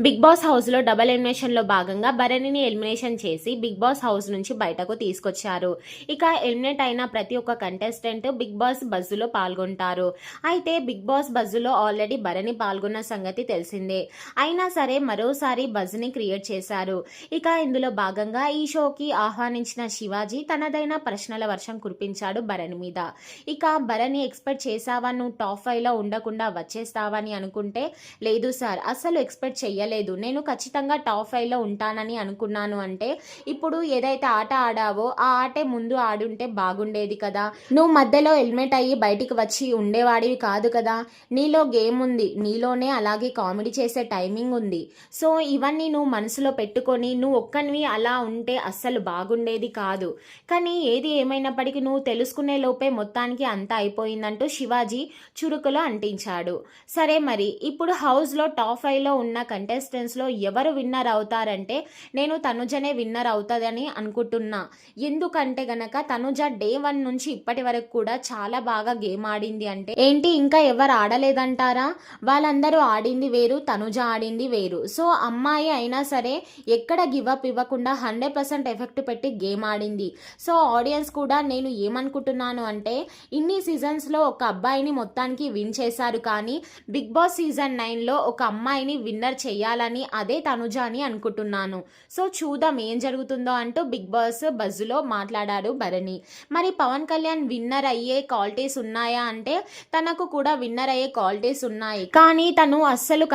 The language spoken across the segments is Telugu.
బిగ్ బాస్ హౌస్లో డబల్ ఎలిమినేషన్లో భాగంగా భరణిని ఎలిమినేషన్ చేసి బిగ్ బాస్ హౌస్ నుంచి బయటకు తీసుకొచ్చారు. ఇక ఎలిమినేట్ అయిన ప్రతి ఒక్క కంటెస్టెంట్ బిగ్ బాస్ బజ్జులో పాల్గొంటారు. అయితే బిగ్ బాస్ బజ్జులో ఆల్రెడీ భరణి పాల్గొన్న సంగతి తెలిసిందే. అయినా సరే మరోసారి బజ్ని క్రియేట్ చేశారు. ఇక ఇందులో భాగంగా ఈ షోకి ఆహ్వానించిన శివాజీ తనదైన ప్రశ్నల వర్షం కురిపించాడు భరణి మీద. ఇక భరణి ఎక్స్పెక్ట్ చేసావా, నువ్వు టాప్ 5లో ఉండకుండా వచ్చేస్తావని అనుకుంటే, లేదు సార్, అస్సలు ఎక్స్పెక్ట్ చెయ్యలేదు, నేను ఖచ్చితంగా టాప్ 5లో ఉంటానని అనుకున్నాను. అంటే ఇప్పుడు ఏదైతే ఆట ఆడావో ఆ ఆటే ముందు ఆడుంటే బాగుండేది కదా, నువ్వు మధ్యలో ఎలిమినేట్ అయ్యి బయటికి వచ్చి ఉండేవాడివి కాదు కదా, నీలో గేమ్ ఉంది, నీలోనే అలాగే కామెడీ చేసే టైమింగ్ ఉంది. సో ఇవన్నీ నువ్వు మనసులో పెట్టుకొని నువ్వు ఒక్కనివి అలా ఉంటే అస్సలు బాగుండేది కాదు. కానీ ఏది ఏమైనప్పటికీ నువ్వు తెలుసుకునే లోపే మొత్తానికి అంతా అయిపోయిందంటూ శివాజీ చురుకులో అంటించాడు. సరే, మరి ఇప్పుడు హౌస్లో టాప్ 5లో ఉన్న కంటెస్టెంట్స్లో ఎవరు విన్నర్ అవుతారంటే నేను తనుజనే విన్నర్ అవుతుందని అనుకుంటున్నా. ఎందుకంటే గనక తనుజ డే 1 నుంచి ఇప్పటి వరకు కూడా చాలా బాగా గేమ్ ఆడింది. అంటే ఏంటి, ఇంకా ఎవరు ఆడలేదంటారా? వాళ్ళందరూ ఆడింది వేరు, తనుజ ఆడింది వేరు. సో అమ్మాయి అయినా సరే ఎక్కడ గివప్ ఇవ్వకుండా 100% ఎఫెక్ట్ పెట్టి గేమ్ ఆడింది. సో ఆడియన్స్ కూడా నేను ఏమనుకుంటున్నాను అంటే, ఇన్ని సీజన్స్లో ఒక అబ్బాయిని మొత్తానికి విన్ చేశారు, కానీ బిగ్ బాస్ సీజన్ 9లో ఒక అమ్మాయిని విన్నర్ చేయాలని అదే తనుజ అని అనుకుంటున్నాను. సో చూద్దాం ఏం జరుగుతుందో అంటూ బిగ్ బాస్ బజ్లో మాట్లాడారు భరణి. మరి పవన్ కళ్యాణ్ విన్నర్ అయ్యే క్వాలిటీస్ ఉన్నాయా అంటే తనకు కూడా విన్నర్ అయ్యే క్వాలిటీస్ ఉన్నాయి, కానీ తను అస్సలు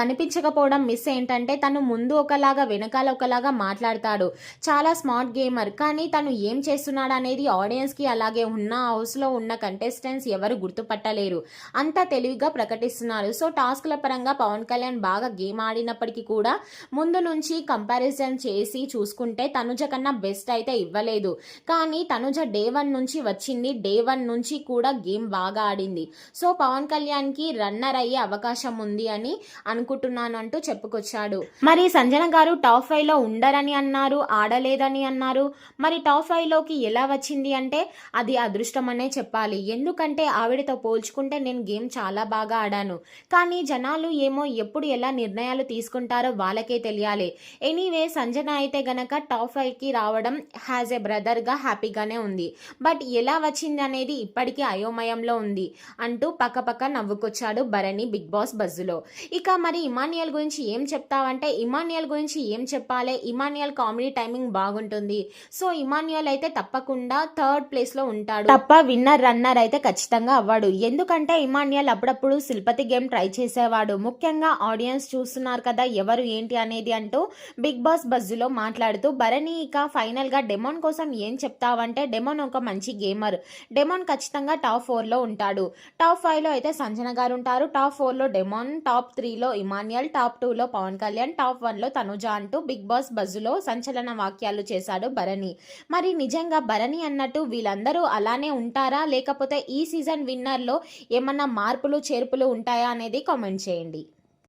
కనిపించకపోవడం మిస్ ఏంటంటే తను ముందు ఒకలాగా వెనకాల ఒకలాగా మాట్లాడతాడు. చాలా స్మార్ట్ గేమర్, కానీ తను ఏం చేస్తున్నాడు అనేది ఆడియన్స్కి అలాగే ఉన్న హౌస్లో ఉన్న కంటెస్టెంట్స్ ఎవరు గుర్తుపట్టలేరు, అంత తెలివిగా ప్రకటిస్తున్నారు. సో టాస్క్ల పరంగా పవన్ కళ్యాణ్ బాగా గేమ్ ఆడినప్పటికీ కూడా ముందు నుంచి కంపారిజన్ చేసి చూసుకుంటే తనుజ కన్నా బెస్ట్ అయితే ఇవ్వలేదు. కానీ తనుజ డే 1 నుంచి వచ్చింది, డే 1 నుంచి కూడా గేమ్ బాగా ఆడింది. సో పవన్ కళ్యాణ్కి రన్నర్ అయ్యే అవకాశం ఉంది అని అనుకుంటున్నాను అంటూ చెప్పుకొచ్చాడు. మరి సంజన గారు టాప్ 5లో ఉండరని అన్నారు, ఆడలేదని అన్నారు. మరి టాప్ 5లోకి ఎలా వచ్చింది అంటే అది అదృష్టం అనే చెప్పాలి. ఎందుకంటే ఆవిడతో పోల్చుకుంటే నేను గేమ్ చాలా బాగా ఆడాను, కానీ జనాలు ఏమో ఎప్పుడు ఎలా నిర్ణయాలు తీసుకుంటారో వాళ్ళకే తెలియాలి. ఎనీవే, సంజన అయితే గనక టాప్ 5కి రావడం హ్యాజ్ ఏ బ్రదర్గా హ్యాపీగానే ఉంది. బట్ ఎలా వచ్చింది అనేది ఇప్పటికీ అయోమయంలో ఉంది అంటూ పక్కపక్క నవ్వుకొచ్చాడు భరణి బిగ్ బాస్ బజ్జులో. ఇక మరి ఇమాన్యుయల్ గురించి ఏం చెప్తావంటే, ఇమాన్యుయల్ గురించి ఏం చెప్పాలి, ఇమాన్యుయల్ కామెడీ టైమింగ్ బాగుంటుంది. సో ఇమాన్యుయల్ అయితే తప్పకుండా 3rd ప్లేస్లో ఉంటాడు తప్ప విన్నర్ రన్నర్ అయితే ఖచ్చితంగా అవ్వడు. ఎందుకంటే ఇమాన్యుయల్ అప్పుడప్పుడు శిల్పతి గేమ్ ట్రై చేసేవాడు. ముఖ్యంగా ఆడియన్స్ చూస్తున్నారు కదా ఎవరు ఏంటి అనేది అంటూ బిగ్ బాస్ బజ్జులో మాట్లాడుతూ భరణి ఇక ఫైనల్గా డెమోన్ కోసం ఏం చెప్తావంటే, డెమోన్ ఒక మంచి గేమర్, డెమోన్ ఖచ్చితంగా టాప్ 4లో ఉంటాడు. టాప్ 5లో అయితే సంజన గారు ఉంటారు, టాప్ 4లో డెమోన్, టాప్ 3లో ఇమాన్యుయల్, టాప్ 2లో పవన్ కళ్యాణ్, టాప్ 1లో తనుజ అంటూ బిగ్ బాస్ బజ్జులో సంచలన వాక్యాలు చేశాడు భరణి. మరి నిజంగా భరణి అన్నట్టు వీళ్ళందరూ అలానే ఉంటారా, లేకపోతే ఈ సీజన్ విన్నర్లో ఏమన్నా మార్పులు చేర్పులు ఉంటాయా అనేది కామెంట్ చేయండి.